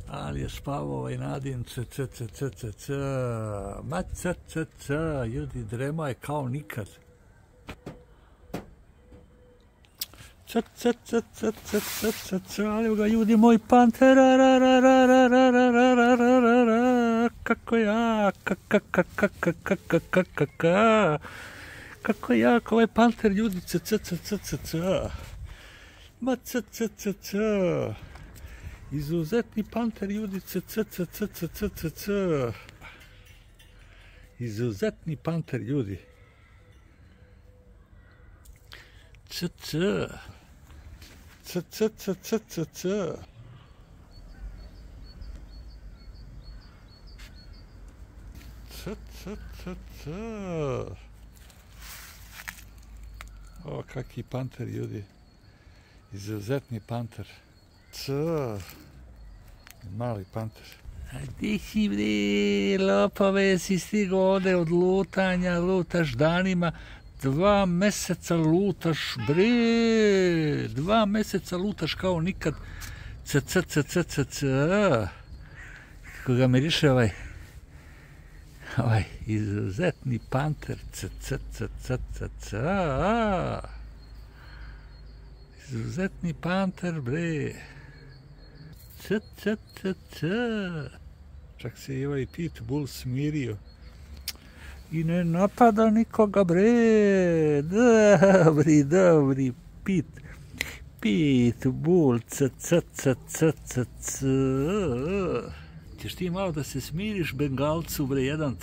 Ali je spavao ovaj Nadin, ljudi, drema je kao nikad. Ali ga, ljudi, moj panter, kako jak, ovaj panter, ljudi, izuzetni panter, ljudi, izuzetni panter, ljudi. O, kaki panter, ljudi. Izuzetni panter. Mali panter. A gdje si, bre, lopove, si stigo ovde od lutanja, lutaš danima, 2 meseca lutaš, bre, 2 meseca lutaš kao nikad, kako ga miriše ovaj izuzetni panter, izuzetni panter, bre. Čak se i ovaj pitbull smirio. I ne napada nikoga, bre. Dobri pitbull, Ćeš ti malo da se smiriš, Bengalcu, bre, jedan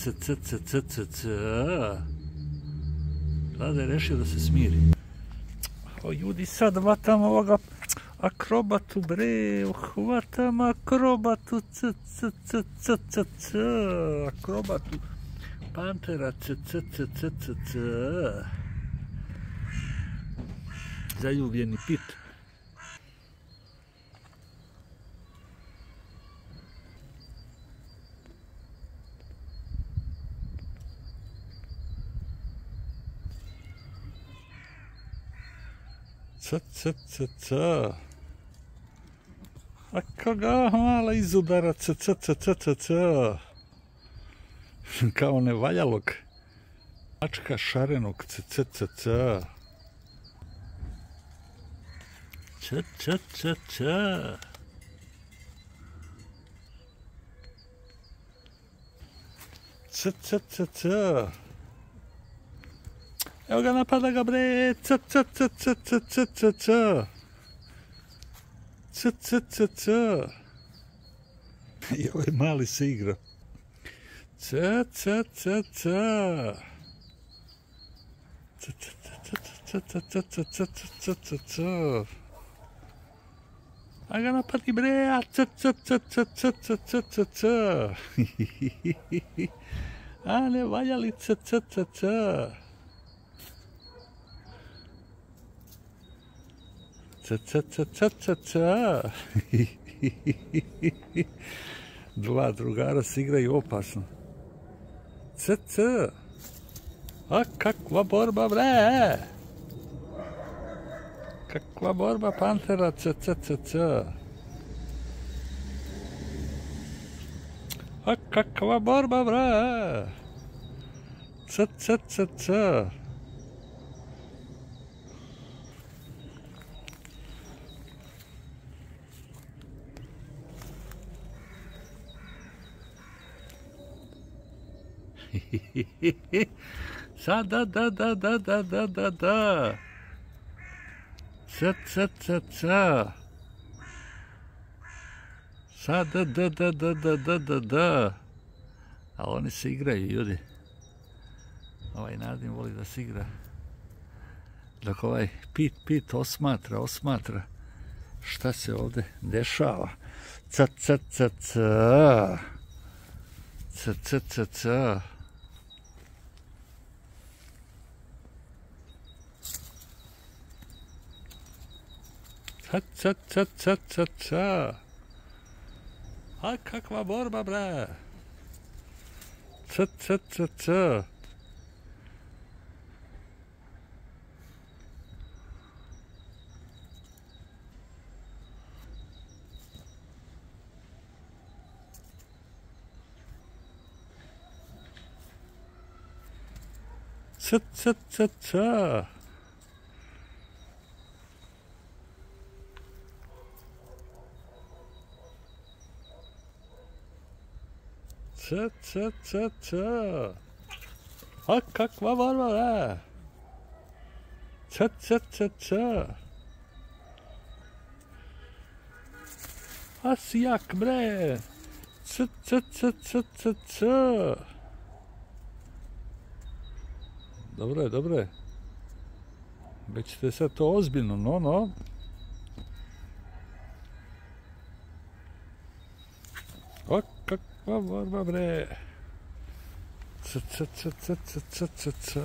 Vlada je rešio da se smiri. O, ljudi, sad vatam ovoga akrobatu, bre, uhvatam akrobatu, akrobatu, pantera, zaljubljeni pit. A koga mala izudara, kao nevaljalog mačka šarenog, Evo ga, napada ga, bre, I ovaj mali se igra. A ga napadi, bre, a ne valjali, Dva drugara se igraju opasno. A kakva borba, bre! Kakva borba pantera, A kakva borba, bre! Sad da. Sad da. A oni se igraju, ljudi. Ovaj Nadin voli da se igra. Dok ovaj Pit osmatra šta se ovde dešava. A kakva borba, bre! c, c, c, c. C, c, c, c. C, c, c, c. A kakva Barbara? C, c, c, c. A si jak bre? C, c, c, c, c, c. Dobre. Već ćete sad to ozbiljno, no. A kakva borba, bre. C, c, c, c, c, c, c, c.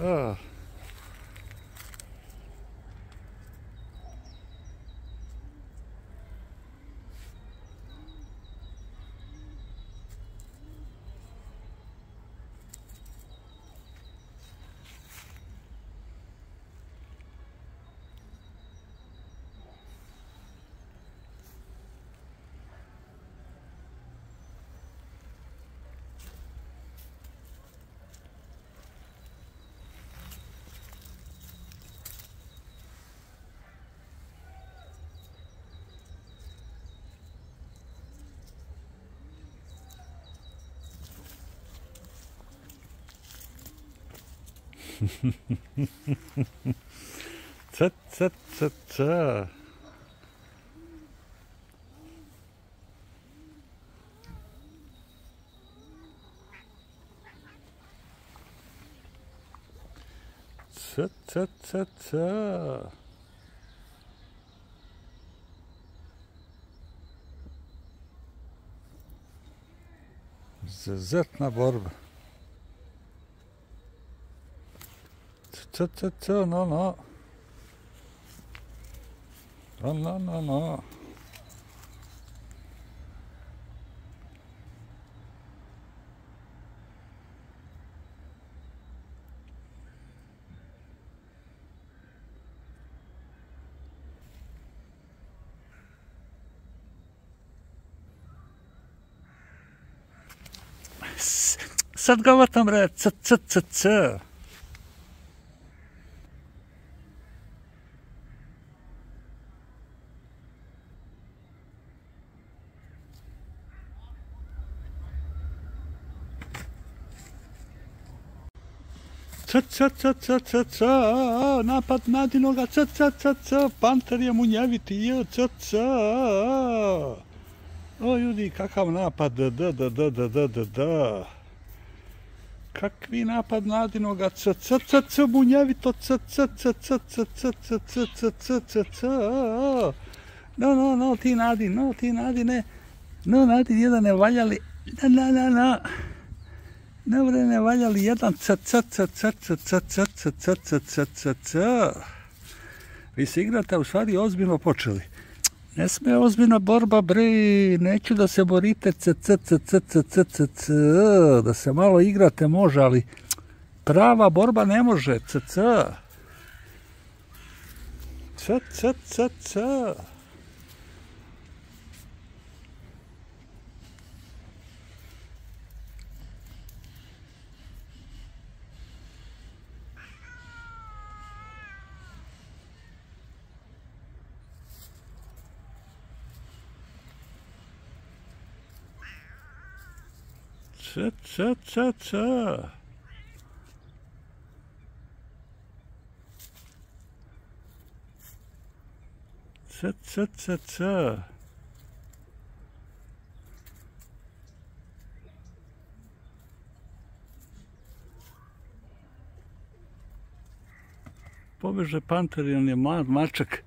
C, c, c, c. C, c, c, c. Izuzetna borba. C, c, c, no. No. Sad ga vatam, bre, c, c, c, c. C, napad Nadinoga, c, Panter je munjeviti, c. O, ljudi, kakav napad, d. Kakvi napad Nadinoga, c, munjevito, c. No, ti Nadi, ne. No, Nadi, jedan ne valjali, no. Ne bre, ne valjali jedan c. Vi se igrate, u stvari ozbiljno počeli. Ne sme ozbiljna borba, bre, neću da se borite c. Da se malo igrate može, ali prava borba ne može, c. C. Pobeže Panter, on je mlad mačak.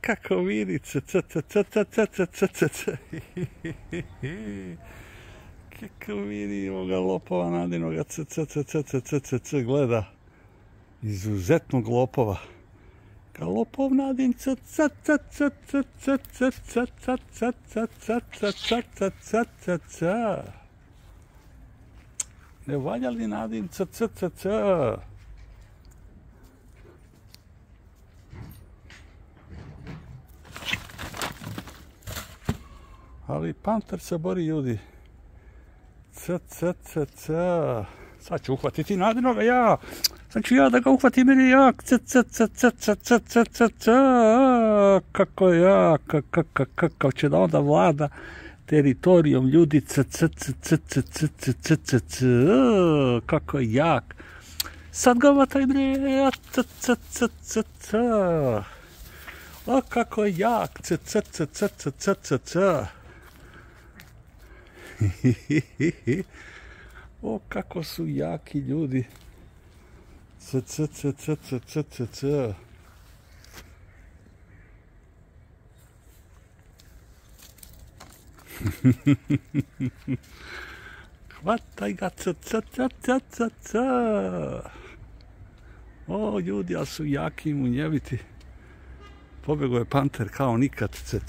Kako vidi, c. Kako vidi ovoga lopova Nadinoga, c, gleda. Izuzetnog lopova. Ka lopov Nadin, c. Ne valja li Nadim c. Ali panter se bori, ljudi. C. Sad ću uhvatiti Nadinoga ja. Sad ću ja da ga uhvatim jer je jak. C. Kako je jak. Kako će da onda vlada teritorijom ljudi. C. Kako je jak. Sad ga vataj bre. C. O, kako je jak. C. O, kako su jaki ljudi. C. Hvataj ga. C. O, ljudi, ali su jaki munjeviti. Pobjego je panter kao nikad. C.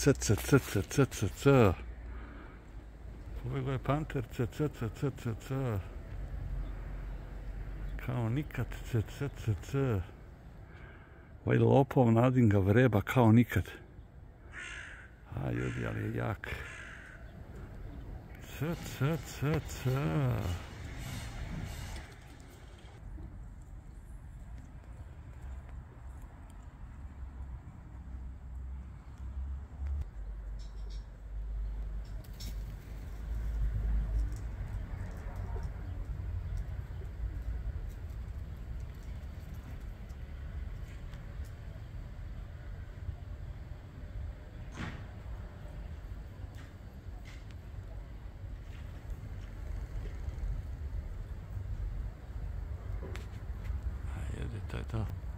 Pobjego je panter. C. Kao nikad. C. Ovaj lopov Nadim ga vreba kao nikad. A, ljudi, ali je jak. C. To je to.